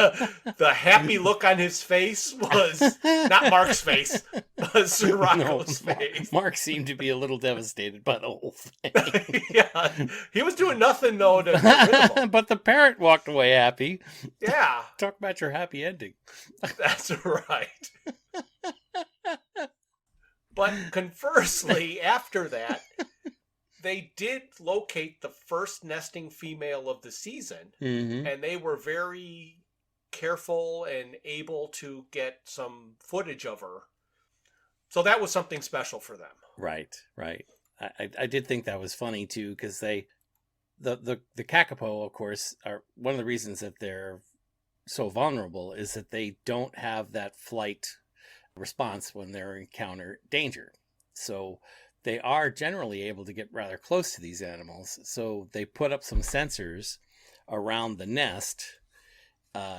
the happy look on his face was not Mark's face, but Sirocco's face. Mark seemed to be a little devastated by the whole thing. Yeah, he was doing nothing though to get rid of him. But the parrot walked away happy. Yeah. Talk about your happy ending. That's right. But conversely, after that, they did locate the first nesting female of the season, and they were very careful and able to get some footage of her. So that was something special for them. Right. I did think that was funny too, because the kakapo, of course, are one of the reasons that they're so vulnerable is that they don't have that flight response when they're encounter danger. So they are generally able to get rather close to these animals. So they put up some sensors around the nest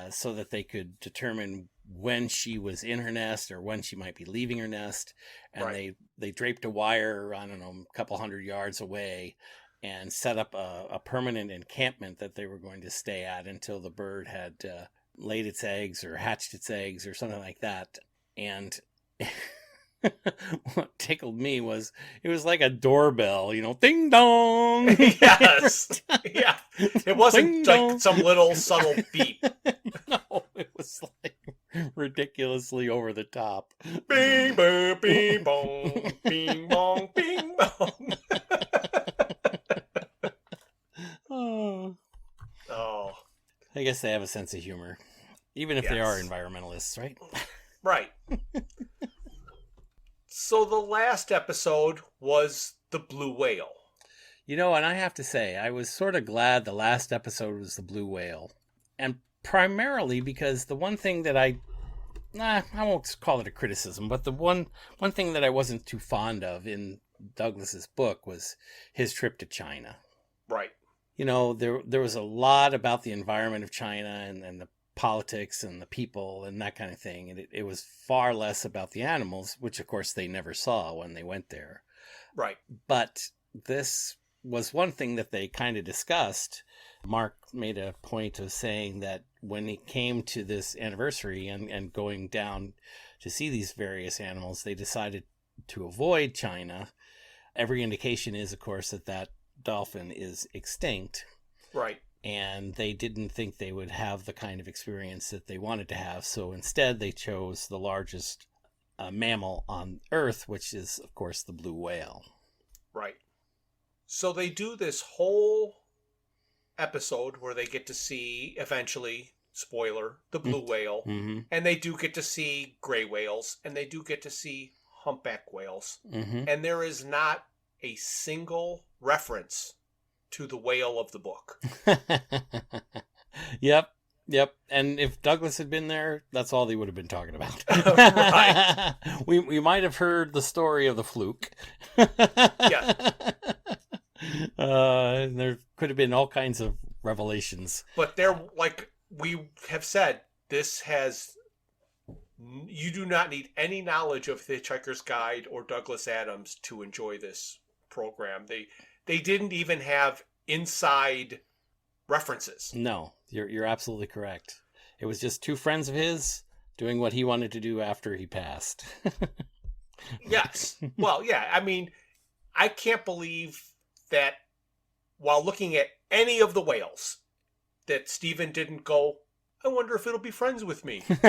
so that they could determine when she was in her nest or when she might be leaving her nest. And they draped a wire, I don't know, a couple 100 yards away and set up a permanent encampment that they were going to stay at until the bird had laid its eggs or hatched its eggs or something like that. And what tickled me was it was like a doorbell, ding dong. Yes. Yeah. It wasn't like some little subtle beep. No, it was like ridiculously over the top. Bing bong, bing bong, bing bong, bing bong. Oh. I guess they have a sense of humor, even if they are environmentalists, right? Right. So the last episode was the blue whale. And I have to say, I was sort of glad the last episode was the blue whale. And primarily because the one thing that I won't call it a criticism, but the one thing that I wasn't too fond of in Douglas's book was his trip to China. Right. You know, there was a lot about the environment of China and the politics and the people and that kind of thing. And it was far less about the animals, which of course they never saw when they went there. Right. But this was one thing that they kind of discussed. Mark made a point of saying that when he came to this anniversary and going down to see these various animals, they decided to avoid China. Every indication is, of course, that dolphin is extinct. Right. And they didn't think they would have the kind of experience that they wanted to have. So instead, they chose the largest mammal on Earth, which is, of course, the blue whale. Right. So they do this whole episode where they get to see, eventually, spoiler, the blue whale. Mm-hmm. And they do get to see gray whales. And they do get to see humpback whales. Mm-hmm. And there is not a single reference to the whale of the book. Yep. And if Douglas had been there, that's all they would have been talking about. Right. We might have heard the story of the fluke. Yeah. There could have been all kinds of revelations. But they're, like we have said, you do not need any knowledge of The Hitchhiker's Guide or Douglas Adams to enjoy this program. They didn't even have inside references. No, you're absolutely correct. It was just two friends of his doing what he wanted to do after he passed. Yes. Well, yeah. I mean, I can't believe that while looking at any of the whales, that Stephen didn't go, I wonder if it'll be friends with me. just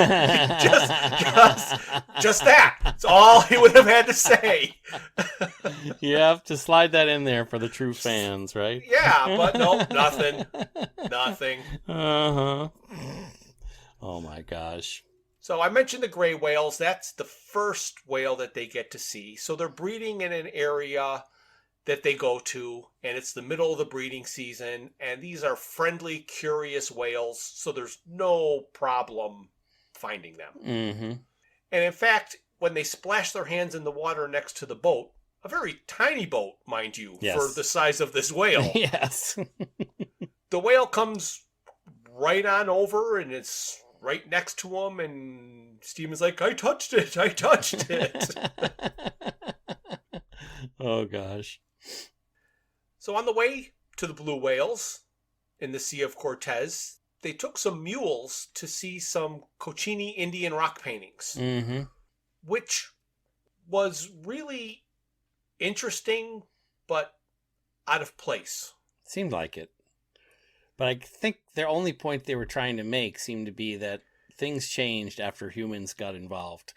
that. That's all he would have had to say. You have to slide that in there for the true fans, right? Yeah, but no, nothing. Nothing. Uh-huh. Oh my gosh. So I mentioned the gray whales. That's the first whale that they get to see. So they're breeding in an area that they go to, and it's the middle of the breeding season, and these are friendly, curious whales, so there's no problem finding them. Mm-hmm. And in fact, when they splash their hands in the water next to the boat, a very tiny boat, mind you, yes, for the size of this whale. Yes. The whale comes right on over, and it's right next to him, and Stephen's like, I touched it. Oh, gosh. So on the way to the blue whales in the Sea of Cortez, they took some mules to see some Cochini Indian rock paintings, mm-hmm, which was really interesting, but out of place. Seemed like it. But I think the only point they were trying to make seemed to be that things changed after humans got involved.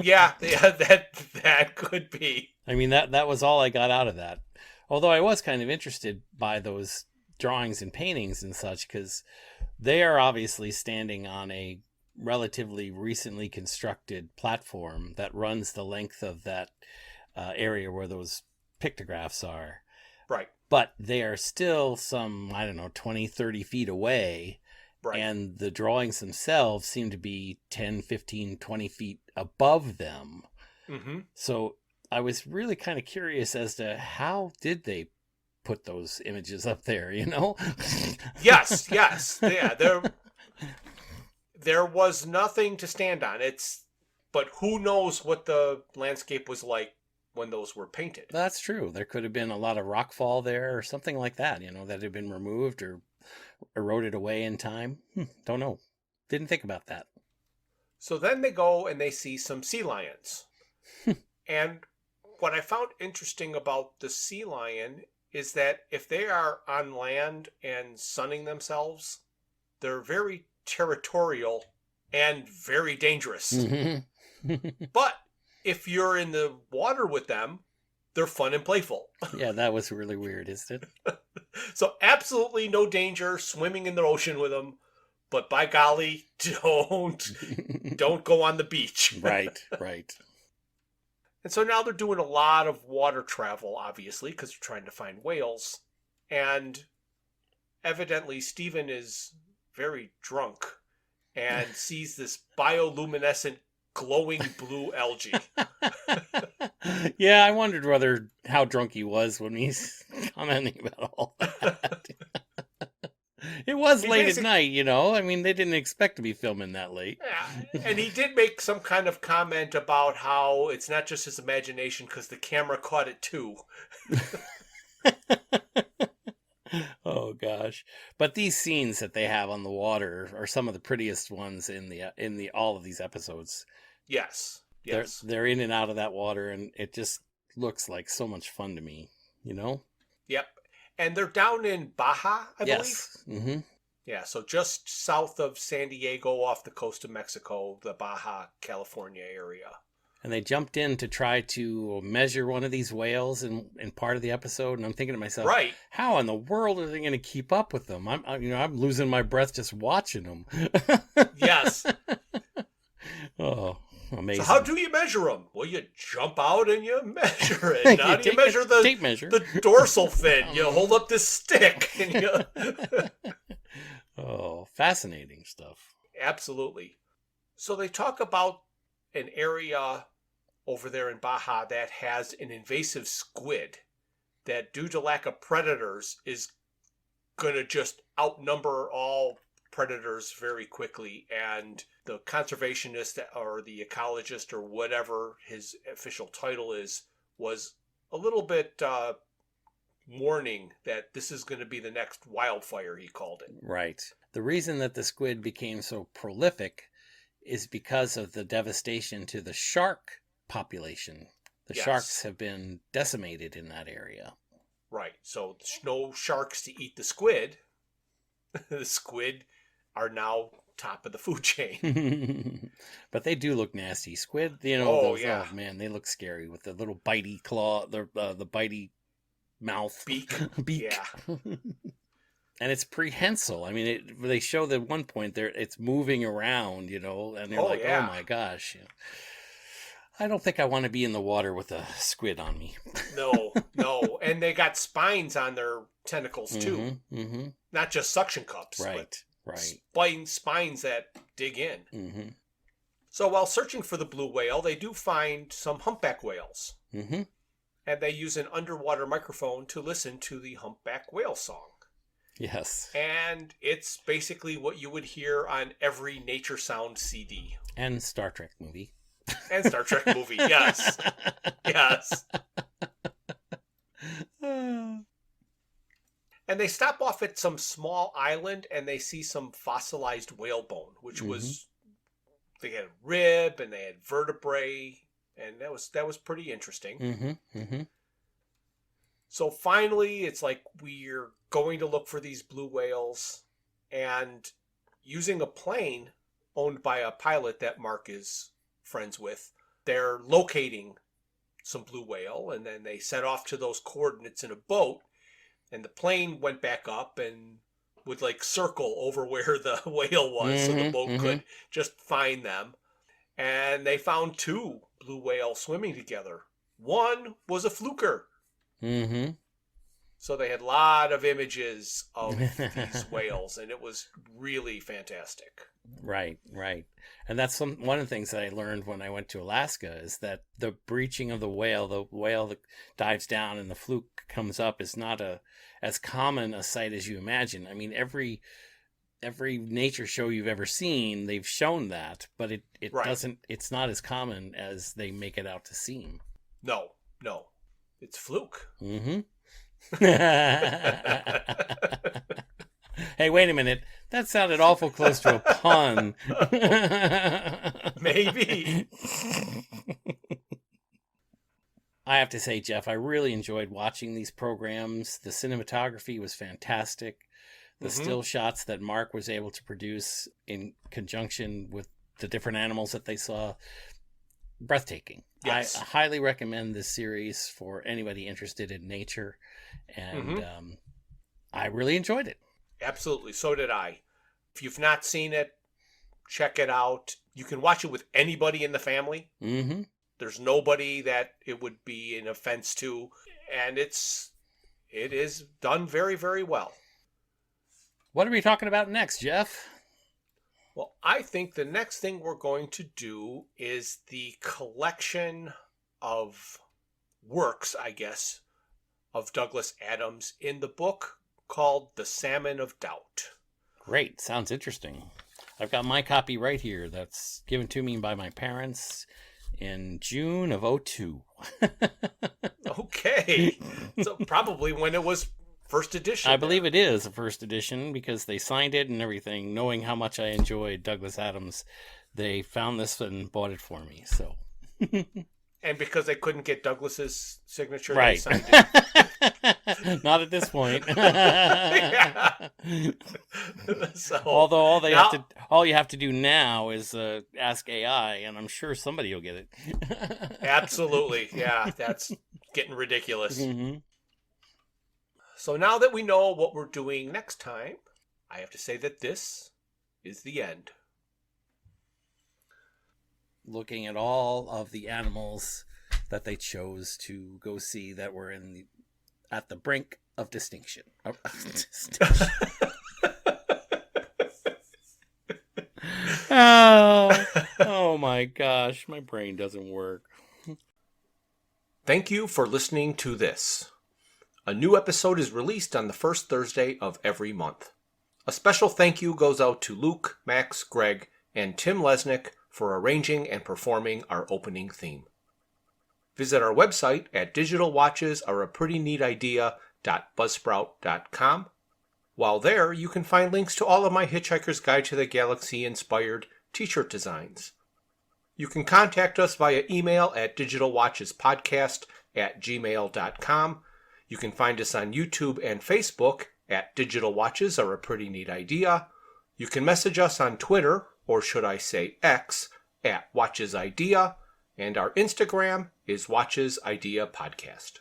Yeah, that could be. I mean, that was all I got out of that. Although I was kind of interested by those drawings and paintings and such, because they are obviously standing on a relatively recently constructed platform that runs the length of that area where those pictographs are. Right. But they are still some, 20, 30 feet away. Right. And the drawings themselves seem to be 10, 15, 20 feet above them. Mm-hmm. So I was really kind of curious as to how did they put those images up there, Yes. Yeah, there was nothing to stand on. But who knows what the landscape was like when those were painted. That's true. There could have been a lot of rockfall there or something like that, that had been removed or eroded away in time. Don't know. Didn't think about that. So then they go and they see some sea lions. And what I found interesting about the sea lion is that if they are on land and sunning themselves, they're very territorial and very dangerous. Mm-hmm. But if you're in the water with them, they're fun and playful. Yeah, that was really weird, isn't it? So absolutely no danger swimming in the ocean with them. But by golly, don't go on the beach. Right. And so now they're doing a lot of water travel, obviously, because they're trying to find whales. And evidently Stephen is very drunk and sees this bioluminescent glowing blue algae. Yeah, I wondered how drunk he was when he's commenting about all that. It was late at night, I mean, they didn't expect to be filming that late. Yeah, and he did make some kind of comment about how it's not just his imagination because the camera caught it too. Oh gosh! But these scenes that they have on the water are some of the prettiest ones in the all of these episodes. Yes. They're in and out of that water, and it just looks like so much fun to me. Yep. And they're down in Baja, I believe. Mm-hmm. Yeah, so just south of San Diego, off the coast of Mexico, the Baja, California area. And they jumped in to try to measure one of these whales in part of the episode, and I'm thinking to myself, right, how in the world are they going to keep up with them? I'm losing my breath just watching them. Yes. Oh, amazing. So how do you measure them? Well, you jump out and you measure it. How do you measure the dorsal fin? You hold up this stick and you... Oh, fascinating stuff. Absolutely. So they talk about an area over there in Baja that has an invasive squid that, due to lack of predators, is going to just outnumber all predators very quickly. And the conservationist or the ecologist or whatever his official title is was a little bit warning that this is going to be the next wildfire, he called it. Right. The reason that the squid became so prolific is because of the devastation to the shark population. The sharks have been decimated in that area. Right. So no sharks to eat the squid. The squid are now top of the food chain. But they do look nasty. Squid, oh man, they look scary with the little bitey claw, the bitey mouth. Beak. Yeah. And it's prehensile. I mean, they show that at one point it's moving around, and they're oh my gosh. I don't think I want to be in the water with a squid on me. No. And they got spines on their tentacles too. Mm-hmm. Not just suction cups. Right. Spines that dig in. Mm-hmm. So while searching for the blue whale, they do find some humpback whales. Mm-hmm. And they use an underwater microphone to listen to the humpback whale song. Yes. And it's basically what you would hear on every Nature Sound CD. And Star Trek movie. Yes. Yes. And they stop off at some small island and they see some fossilized whale bone, which was, they had rib and they had vertebrae, and that was pretty interesting. Mm-hmm. Mm-hmm. So finally, it's like we're going to look for these blue whales, and using a plane owned by a pilot that Mark is friends with, they're locating some blue whale, and then they set off to those coordinates in a boat, and the plane went back up and would circle over where the whale was, so the boat could just find them. And they found 2 blue whales swimming together. One was a fluker. Mm-hmm. So they had a lot of images of these whales, and it was really fantastic. Right. And that's one of the things that I learned when I went to Alaska is that the breaching of the whale that dives down and the fluke comes up, is not as common a sight as you imagine. I mean, every nature show you've ever seen, they've shown that, but it doesn't. It's not as common as they make it out to seem. No, it's fluke. Mm-hmm. Hey, wait a minute. That sounded awful close to a pun. Maybe. I have to say, Jeff, I really enjoyed watching these programs. The cinematography was fantastic. The still shots that Mark was able to produce in conjunction with the different animals that they saw, breathtaking. Yes. I highly recommend this series for anybody interested in nature, and I really enjoyed it. Absolutely. So did I. If you've not seen it, check it out. You can watch it with anybody in the family. Mm-hmm. There's nobody that it would be an offense to, and it is done very, very well. What are we talking about next, Jeff? Well, I think the next thing we're going to do is the collection of works, I guess, of Douglas Adams in the book called The Salmon of Doubt. Great. Sounds interesting. I've got my copy right here that's given to me by my parents in June of 2002. Okay. So probably when it was first edition. I believe it is a first edition because they signed it and everything. Knowing how much I enjoyed Douglas Adams, they found this and bought it for me. So, and because they couldn't get Douglas's signature, right. They signed it. Not at this point. So, although all you have to do now is ask AI, and I'm sure somebody will get it. Absolutely, yeah, that's getting ridiculous. Mm-hmm. So now that we know what we're doing next time, I have to say that this is the end. Looking at all of the animals that they chose to go see that were at the brink of distinction. Oh my gosh, my brain doesn't work. Thank you for listening to this. A new episode is released on the first Thursday of every month. A special thank you goes out to Luke, Max, Greg, and Tim Lesnick for arranging and performing our opening theme. Visit our website at digitalwatchesareaprettyneatidea.buzzsprout.com. While there, you can find links to all of my Hitchhiker's Guide to the Galaxy inspired t-shirt designs. You can contact us via email at digitalwatchespodcast@gmail.com. You can find us on YouTube and Facebook at Digital Watches Are a Pretty Neat Idea. You can message us on Twitter, or should I say X, at Watches Idea. And our Instagram is Watches Idea Podcast.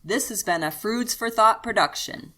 This has been a Froods for Thought production.